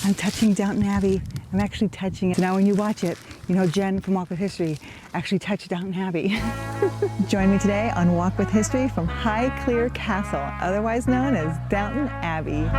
I'm touching Downton Abbey. I'm actually touching it. So now when you watch it, you know Jen from Walk with History actually touched Downton Abbey. Join me today on Walk with History from Highclere Castle, otherwise known as Downton Abbey.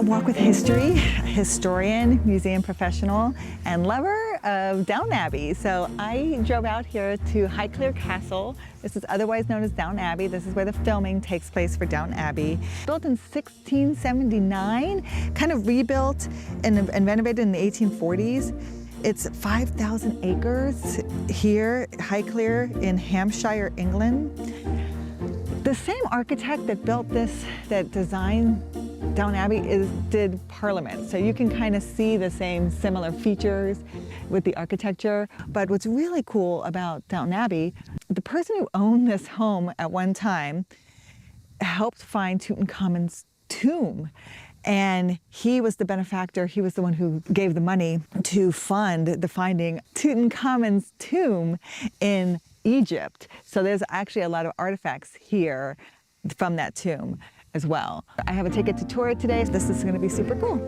Walk with History, historian, museum professional, and lover of Downton Abbey. So I drove out here to Highclere Castle. This is otherwise known as Downton Abbey. This is where the filming takes place for Downton Abbey. Built in 1679, kind of rebuilt and renovated in the 1840s. It's 5,000 acres here, Highclere in Hampshire, England. The same architect that built this, that designed Downton Abbey did Parliament. So you can kind of see the same similar features with the architecture. But what's really cool about Downton Abbey, the person who owned this home at one time helped find Tutankhamun's tomb. And he was the benefactor, he was the one who gave the money to fund the finding Tutankhamun's tomb in Egypt. So there's actually a lot of artifacts here from that tomb as well. I have a ticket to tour it today. This is going to be super cool.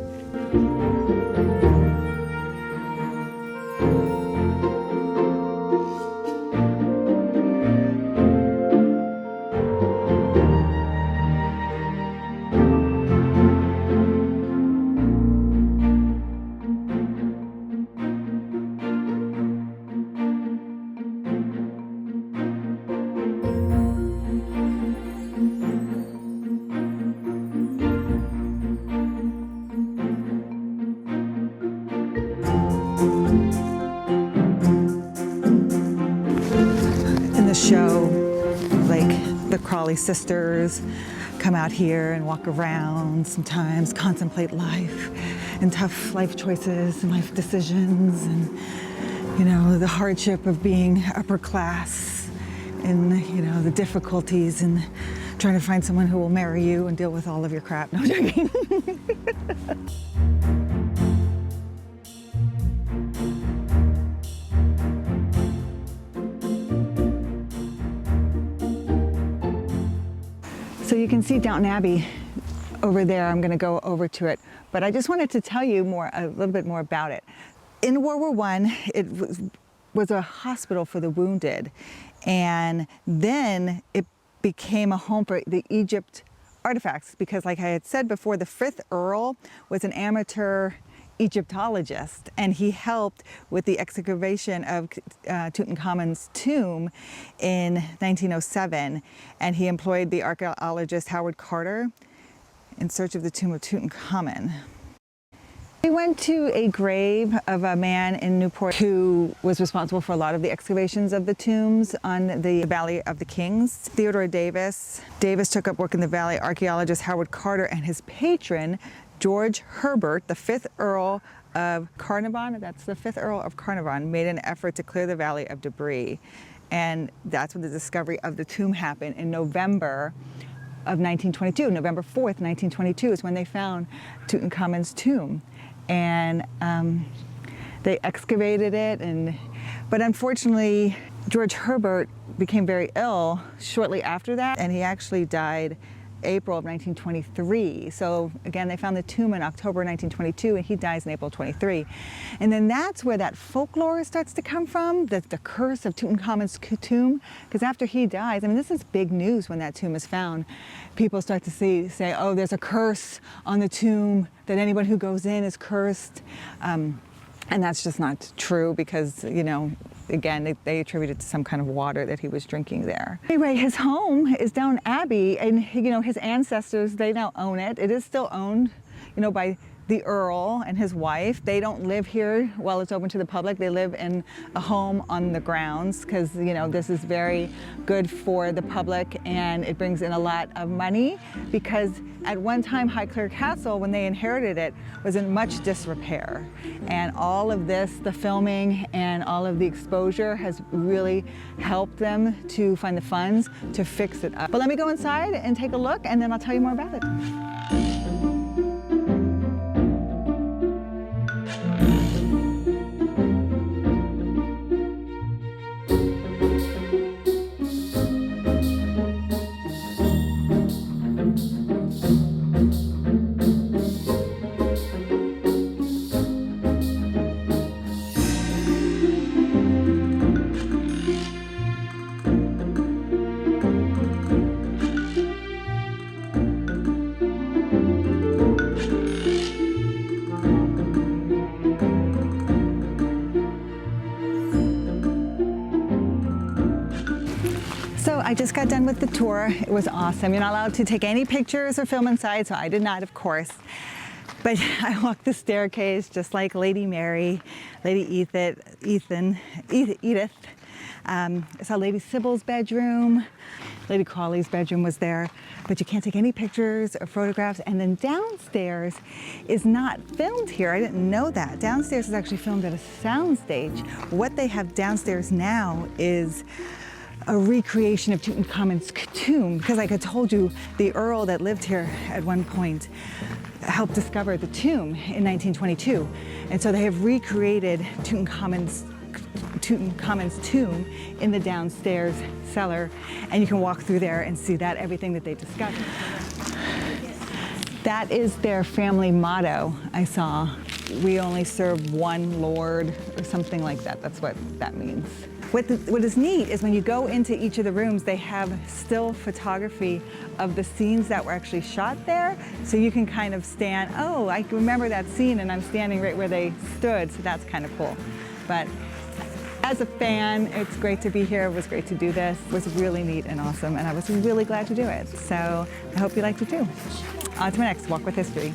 Show, like the Crawley sisters come out here and walk around sometimes, contemplate life and tough life choices and life decisions and, you know, the hardship of being upper class and, you know, the difficulties and trying to find someone who will marry you and deal with all of your crap. No, I'm joking. So you can see Downton Abbey over there. I'm going to go over to it, but I just wanted to tell you a little bit more about it. In World War I, it was a hospital for the wounded, and then it became a home for the Egypt artifacts because, like I had said before, the 5th Earl was an amateur Egyptologist, and he helped with the excavation of Tutankhamun's tomb in 1907, and he employed the archaeologist Howard Carter in search of the tomb of Tutankhamun. We went to a grave of a man in Newport who was responsible for a lot of the excavations of the tombs on the Valley of the Kings. Theodore Davis. Davis took up work in the valley. Archaeologist Howard Carter and his patron George Herbert, the 5th Earl of Carnarvon, that's the 5th Earl of Carnarvon, made an effort to clear the valley of debris. And that's when the discovery of the tomb happened in November of 1922. November 4th, 1922 is when they found Tutankhamun's tomb. And they excavated it, but unfortunately, George Herbert became very ill shortly after that, and he actually died April of 1923. So again, they found the tomb in October 1922 and he dies in April 23. And then that's where that folklore starts to come from, the curse of Tutankhamun's tomb, because after he dies, I mean, this is big news when that tomb is found. People start to say, oh, there's a curse on the tomb, that anyone who goes in is cursed. And that's just not true because, you know, again, they attribute it to some kind of water that he was drinking there. Anyway, his home is Downton Abbey, and, you know, his ancestors, they now own it. It is still owned, you know, by the Earl and his wife. They don't live here while it's open to the public. They live in a home on the grounds because, you know, this is very good for the public and it brings in a lot of money because at one time Highclere Castle, when they inherited it, was in much disrepair. And all of this, the filming and all of the exposure has really helped them to find the funds to fix it up. But let me go inside and take a look and then I'll tell you more about it. So I just got done with the tour. It was awesome. You're not allowed to take any pictures or film inside, so I did not, of course. But I walked the staircase just like Lady Mary, Lady Edith. I saw Lady Sybil's bedroom. Lady Crawley's bedroom was there, but you can't take any pictures or photographs. And then downstairs is not filmed here. I didn't know that. Downstairs is actually filmed at a soundstage. What they have downstairs now is a recreation of Tutankhamun's tomb, because like I told you, the Earl that lived here at one point helped discover the tomb in 1922. And so they have recreated Tutankhamun's tomb in the downstairs cellar, and you can walk through there and see that, everything that they discovered. That is their family motto, I saw. We only serve one Lord, or something like that. That's what that means. What is neat is when you go into each of the rooms, they have still photography of the scenes that were actually shot there. So you can kind of stand, oh, I remember that scene and I'm standing right where they stood. So that's kind of cool. But as a fan, it's great to be here. It was great to do this. It was really neat and awesome. And I was really glad to do it. So I hope you liked it too. On to my next Walk with History.